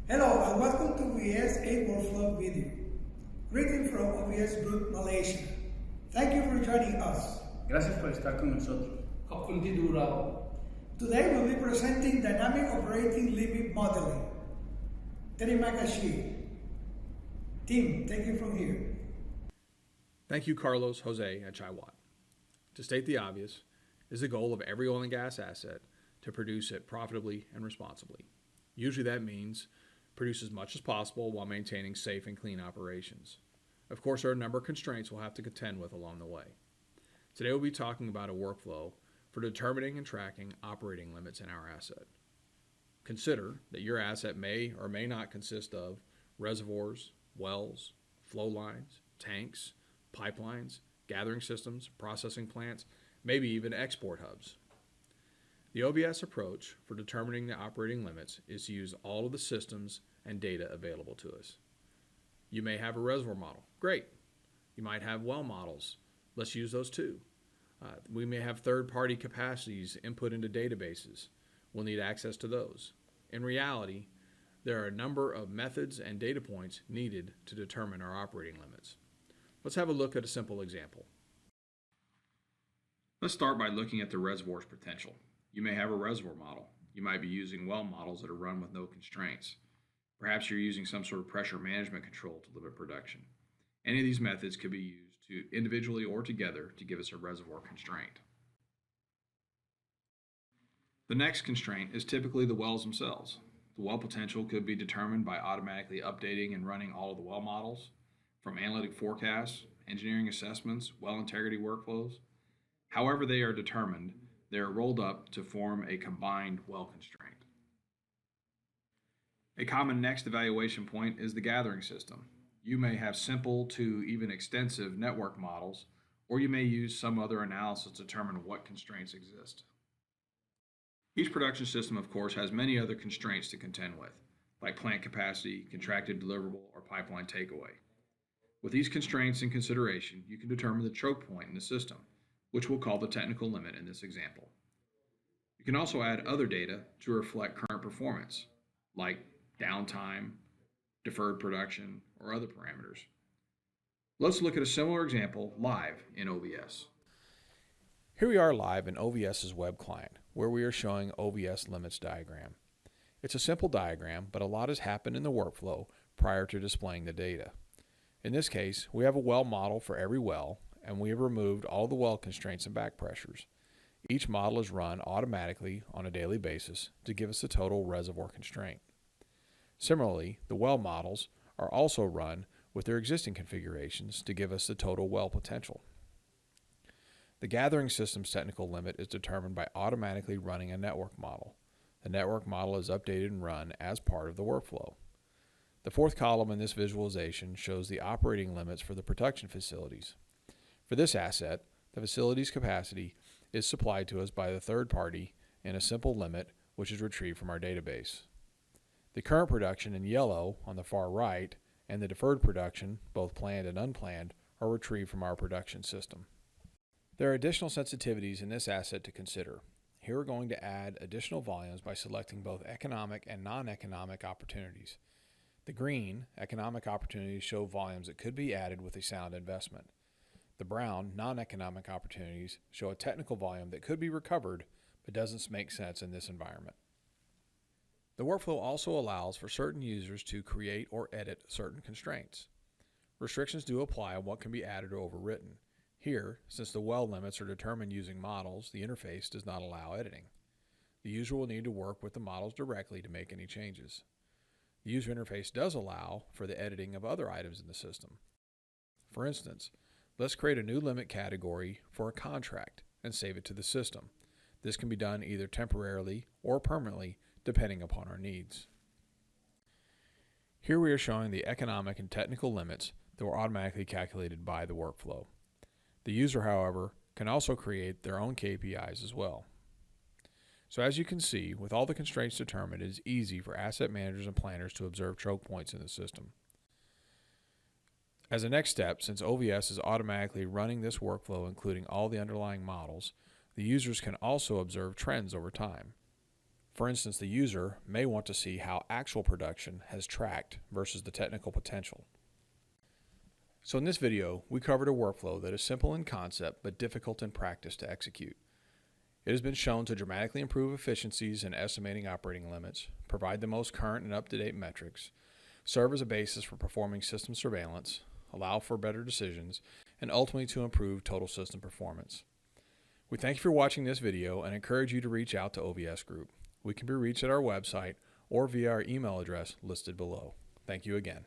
Hello and welcome to OBS A Workflow video. Greeting from OBS Group Malaysia. Thank you for joining us. Gracias por estar con nosotros. Today we'll be presenting dynamic operating limit modeling. Terima kasih. Team, take it from here. Thank you, Carlos Jose at Chaiwat. To state the obvious, is the goal of every oil and gas asset to produce it profitably and responsibly. Usually that means produce as much as possible while maintaining safe and clean operations. Of course, there are a number of constraints we'll have to contend with along the way. Today we'll be talking about a workflow for determining and tracking operating limits in our asset. Consider that your asset may or may not consist of reservoirs, wells, flow lines, tanks, pipelines, gathering systems, processing plants, maybe even export hubs. The OBS approach for determining the operating limits is to use all of the systems and data available to us. You may have a reservoir model. Great. You might have well models. Let's use those too. We may have third-party capacities input into databases. We'll need access to those. In reality, there are a number of methods and data points needed to determine our operating limits. Let's have a look at a simple example. Let's start by looking at the reservoir's potential. You may have a reservoir model. You might be using well models that are run with no constraints. Perhaps you're using some sort of pressure management control to limit production. Any of these methods could be used individually or together to give us a reservoir constraint. The next constraint is typically the wells themselves. The well potential could be determined by automatically updating and running all of the well models, from analytic forecasts, engineering assessments, well integrity workflows. However they are determined, they are rolled up to form a combined well constraint. A common next evaluation point is the gathering system. You may have simple to even extensive network models, or you may use some other analysis to determine what constraints exist. Each production system, of course, has many other constraints to contend with, like plant capacity, contracted deliverable, or pipeline takeaway. With these constraints in consideration, you can determine the choke point in the system, which we'll call the technical limit in this example. You can also add other data to reflect current performance, like downtime, deferred production, or other parameters. Let's look at a similar example live in OBS. Here we are live in OBS's web client, where we are showing OBS limits diagram. It's a simple diagram, but a lot has happened in the workflow prior to displaying the data. In this case, we have a well model for every well, and we have removed all the well constraints and back pressures. Each model is run automatically on a daily basis to give us the total reservoir constraint. Similarly, the well models are also run with their existing configurations to give us the total well potential. The gathering system's technical limit is determined by automatically running a network model. The network model is updated and run as part of the workflow. The fourth column in this visualization shows the operating limits for the production facilities. For this asset, the facility's capacity is supplied to us by the third party in a simple limit which is retrieved from our database. The current production in yellow on the far right and the deferred production, both planned and unplanned, are retrieved from our production system. There are additional sensitivities in this asset to consider. Here we're going to add additional volumes by selecting both economic and non-economic opportunities. The green, economic opportunities, show volumes that could be added with a sound investment. The brown, non-economic opportunities show a technical volume that could be recovered but doesn't make sense in this environment. The workflow also allows for certain users to create or edit certain constraints. Restrictions do apply on what can be added or overwritten. Here, since the well limits are determined using models, the interface does not allow editing. The user will need to work with the models directly to make any changes. The user interface does allow for the editing of other items in the system. For instance, let's create a new limit category for a contract and save it to the system. This can be done either temporarily or permanently, depending upon our needs. Here we are showing the economic and technical limits that were automatically calculated by the workflow. The user, however, can also create their own KPIs as well. So as you can see, with all the constraints determined, it is easy for asset managers and planners to observe choke points in the system. As a next step, since OBS is automatically running this workflow including all the underlying models, the users can also observe trends over time. For instance, the user may want to see how actual production has tracked versus the technical potential. So in this video, we covered a workflow that is simple in concept but difficult in practice to execute. It has been shown to dramatically improve efficiencies in estimating operating limits, provide the most current and up-to-date metrics, serve as a basis for performing system surveillance, allow for better decisions, and ultimately to improve total system performance. We thank you for watching this video and encourage you to reach out to OBS Group. We can be reached at our website or via our email address listed below. Thank you again.